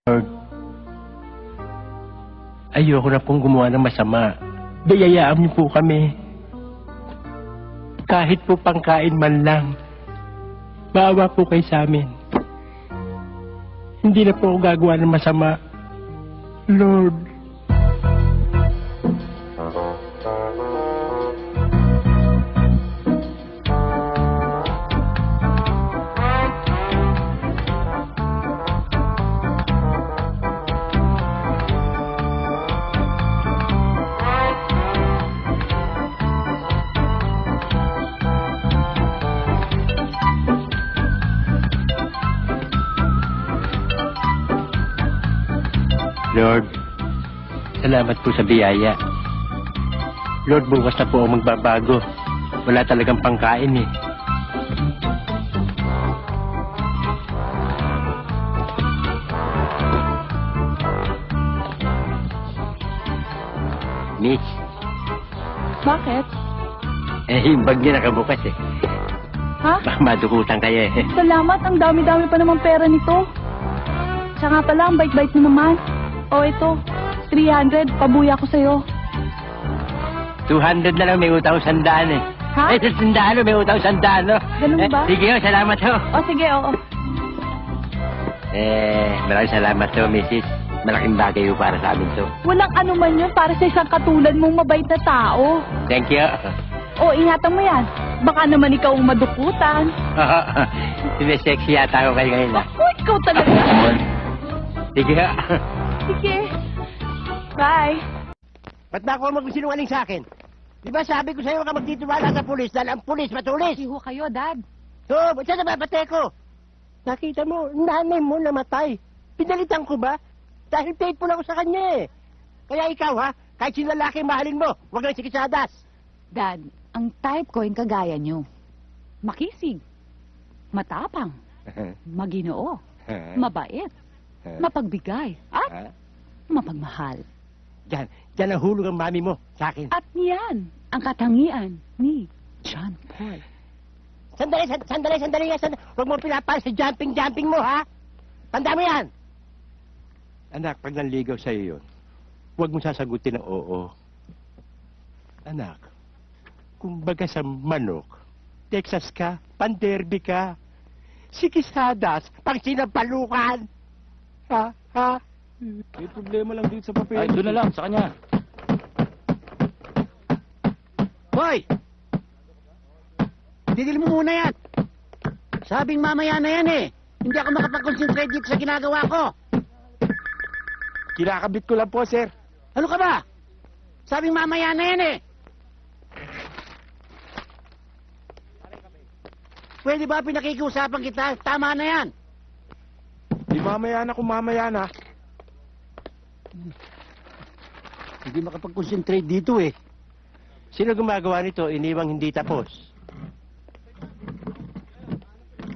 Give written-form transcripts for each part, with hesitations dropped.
Lord, ayoko na pong gumawa ng masama. Bayayaan niyo po kami. Kahit po pangkain man lang. Maawa po kayo sa amin. Hindi na po ako gagawa ng masama. Lord. Lord, salamat po sa biyaya. Lord, bukas na po ako magbabago. Wala talagang pangkain eh. Miss, Bakit? yung bag niya nakabukas eh. Ha? Baka madukutan kayo eh. Salamat, ang dami-dami pa namang pera nito. Siya nga pala, ang bait-bait mo naman. O ito, 300, pabuya ko sa'yo. 200 na lang, may utang 100 eh. Ha? 100, may utang 100. Ganun ba? Sige, salamat ho. O sige, oo. Maraming salamat ho, Mrs. Malaking bagay ho para sa amin to. Walang anuman yun para sa isang katulad mong mabait na tao. Thank you. O, ingatan mo yan. Baka naman ikaw ang madukutan. Sinesexy yata ako kayo ngayon. Ako, ikaw talaga. Sige ho. Sige. Bye. Ba't ba ako magsinungaling sa akin? Di ba sabi ko sa'yo ka magtitiwala sa pulis dahil ang pulis matulis? Iho kayo, Dad. So, ba't siya nababate ko? Nakita mo, nanay mo namatay. Pinalitan ko ba? Dahil faithful ako sa kanya eh. Kaya ikaw ha, kahit sino lalaki mahalin mo, huwag lang sikisadas. Dad, ang type ko yung kagaya nyo. Makisig, matapang, maginoo, mabait, mapagbigay, at mapagmahal. Diyan ang hulog ang mami mo sa akin. At yan ang katangian ni John Paul. Sandali nga. Huwag mo pinapal sa jumping mo ha. Tanda mo yan. Anak, pag nanligaw sa'yo yun, huwag mo sasagutin ng oo. Anak, kung baga sa manok, Texas ka, panderby ka, sikisadas, Pang sinampalukan. Ha? May problema lang dito sa papel. Ay, doon na lang, sa kanya. Hoy! Tigil mo muna yan. Sabing mamaya na yan eh. Hindi ako makapag-concentrate dito sa ginagawa ko. Kinakabit ko lang po, sir. Ano ka ba? Sabing mamaya na yan eh. Pwede ba pinakikiusapan kita? Tama na yan. Di mamaya na kung mamaya na. Hindi makapag-concentrate dito eh. Sino gumagawa nito, iniwang hindi tapos?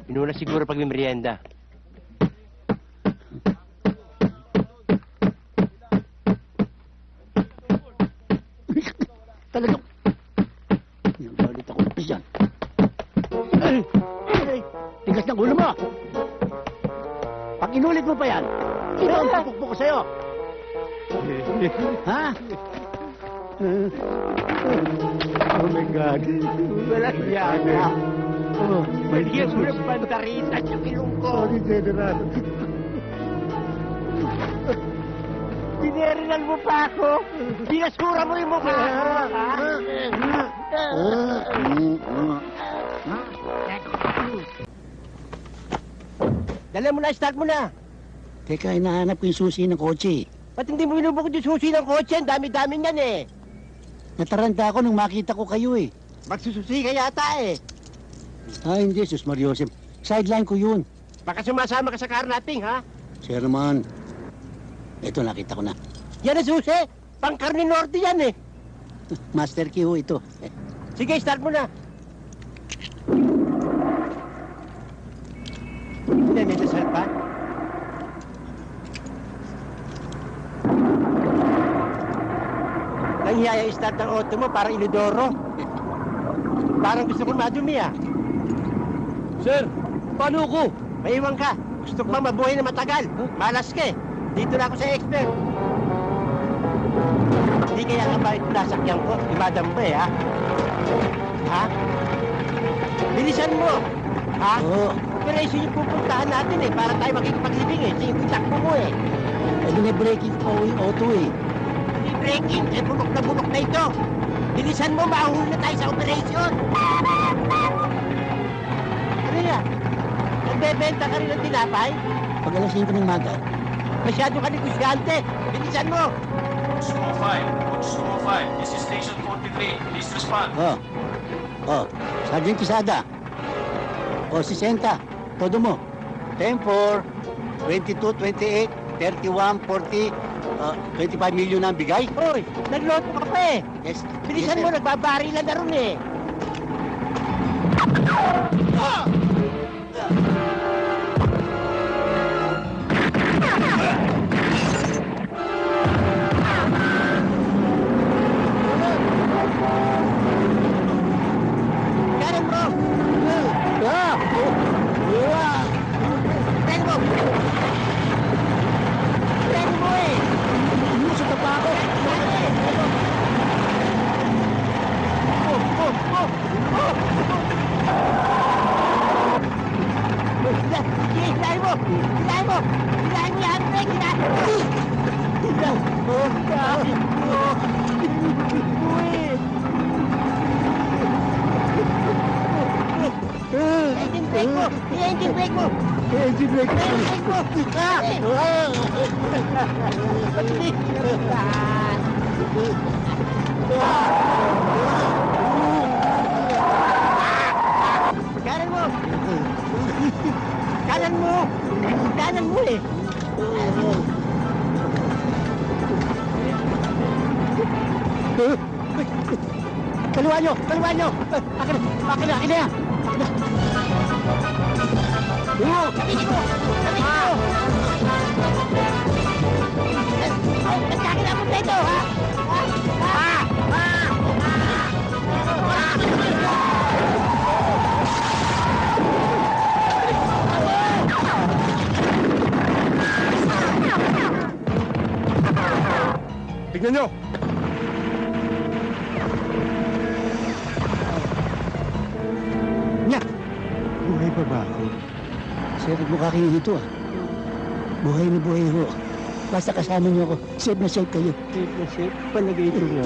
Inuna siguro pag may merienda. Talagang... Nagalit ako na yan. Tigas ng ulo mo! Pag inulit mo pa yan, ito ang pupukpuk ko sa'yo. Ha? Oh my God. Walang yaga. Oh, Bigyan mo ng pantarita sa ilong ko. sorry, General. Dinerinan mo pa ako. Binasura mo yung mukha ko. Dala mo na, start mo na. Teka, hinahanap ko yung susi ng kotse. Ba't hindi mo binubukod yung susi ng kotse? Ang dami-dami niyan eh. Nataranta ako nung makita ko kayo eh. Magsususi ka yata eh. Ay, hindi, Sus Mariosep. Sideline ko yun. Baka sumasama ka sa carnapping, ha? Sir naman. Ito, nakita ko na. Yan ang susi. Pang Carne Norte yan eh. Master key ho ito. Sige, start mo na. Hindi, may dasal pa. Nanghiyaya start ng auto mo, parang inodoro. Parang gusto ko madumi ah. Sir, paano ko? Maiwan ka. Gusto ko ba mabuhay na matagal? Malas ka eh. Dito na ako sa expert. Hindi kaya kapalit yung nasakyan ko. Si Madam ba ha? Ha? Bilisan mo! Ha? Oo. Operation yung pupuntahan natin para tayo makikipaglibing Sa yung takbo mo breaking pa yung auto Hindi breaking, bunok na ito. Bilisan mo, mahuli na tayo sa operation. Ano yan? Nagbebenta ka rin ng tinapay? Pag alas 5 ng maga. Masyado ka negosyante. Bilisan mo. 205, this is station 43. Please respond. Sergeant Quesada. 60. Todo mo. 10-4, 22, 28, 31, 40, 25 million ang bigay. Hoy, nagloto ka pa Yes. Bilisan mo, nagbabarilan na ron Karen mo! Karen mo! Karen mo Sa tapa ako! Hilahin mo! Hilahin mo! Hilahin mo yan! Engine brake mo! Engine brake mo! Engine brake mo! Kanan mo! Kanan mo! Kanan mo Kaliwa nyo! Kaliwa nyo! Akin na! Akin na! Kapitin mo! Kapitin mo! Nagkakin ako dito, ha? Tignan nyo! Nya! Buhay pa ba ako? Sir, mukha kayo dito Buhay na buhay ho. Basta kasama niyo ako. Safe na safe kayo. Safe na safe. Palagay ito nga.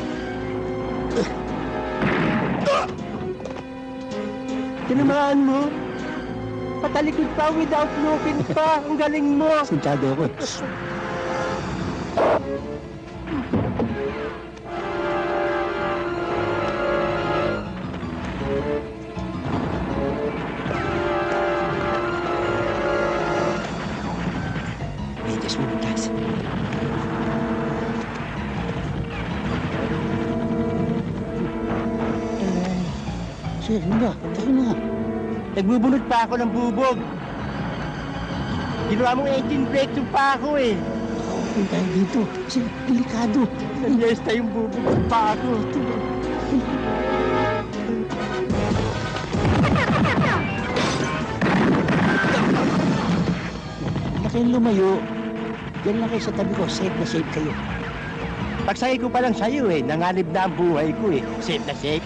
Tinamaan mo? Patalikod pa without looking pa. Ang galing mo. Sintado ako Just move, guys. Sir, ano ba? Tayo na. Nagbubunot pa ako ng bubog. Ginawa mong engine brake yung pa ako Huwag tayo dito. Kasi delikado. Nanyesta yung bubog ng pa ako. Na kayong lumayo. Yan lang kayo sa tabi ko. Safe na safe kayo. Pagsakay ko pa lang sa'yo nanganib na ang buhay ko Safe na safe.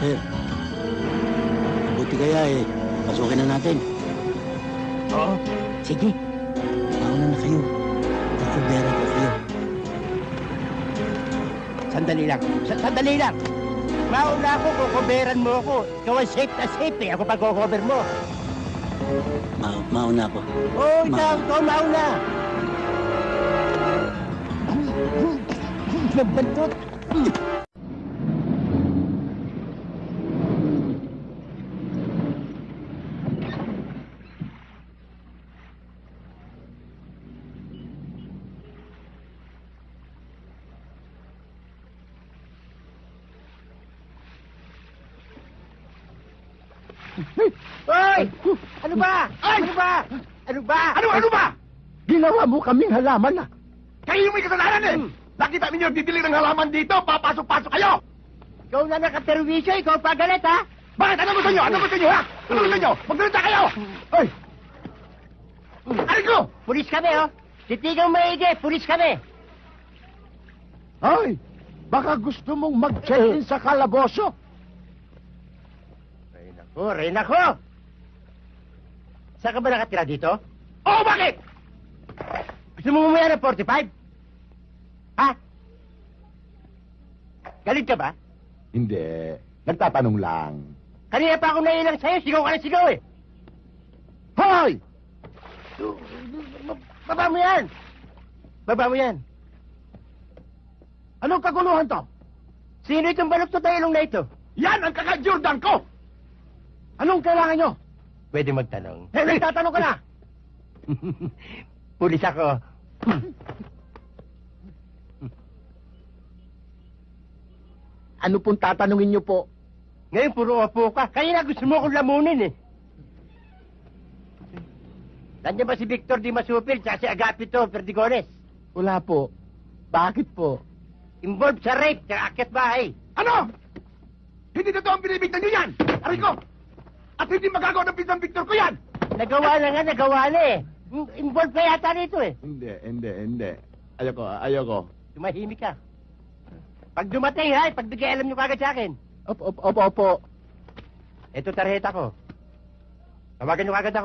Sir, buti kaya pasukin na natin. Oo. Sige, mauna na kayo. Kukubera ko kayo. Sandali lang. Sandali lang. Mauna ako, kukuberan mo ako. Ikaw ang safe na safe Ako pa kukuber mo. Mauna ako. Oo, ikaw mauna. Nagbantot. Hoy! Ano ba? Ano ba? Ano ba? Ano ba? Ginawa mo kaming halaman Kayo yung may kasalanan Nakita ninyo didilig ng halaman dito, papasok-pasok kayo! Ikaw na nakaterwisyo, ikaw pa galit Bakit? Ano gusto nyo? Ano gusto nyo, ha? Ano gusto nyo? Magdalita kayo! Ay! Aray ko! Pulis kami, oh. Titigang maigi, pulis kami. Ay! Baka gusto mong mag-check-in sa kalaboso? Ray nako! Saan ka ba nakatira dito? Oo, bakit? Gusto mo mamaya ng 45? Ha? Galit ka ba? Hindi. Nagtatanong lang. Kanina pa ako nailang sa'yo, sigaw ka na sigaw eh. Hoy! Baba mo yan! Baba mo yan. Anong kaguluhan to? Sino itong balok to ilong na ito? Yan ang kaka-Jordan ko! Anong kailangan nyo? Pwede magtanong. Eh, nagtatanong ka na! Pulis ako. Ano pong tatanungin nyo po? Ngayon puro opo ka. Kanina gusto mo akong lamunin eh. Nandiyan ba si Victor Di Masupil at si Agapito Perdigones? Wala po. Bakit po? Involved sa rape at akyat bahay. Ano? Hindi totoo ang binibigtan nyo yan! Aray ko! At hindi magagawa ng pisang Victor ko yan! Nagawa na eh. Involved pa yata rito eh. Hindi. Ayoko. Tumahimik ka. Pag dumating ha, pagbigay alam nyo kagad sa akin. Opo. Ito tarjeta ko. Tawagan nyo kagad ako.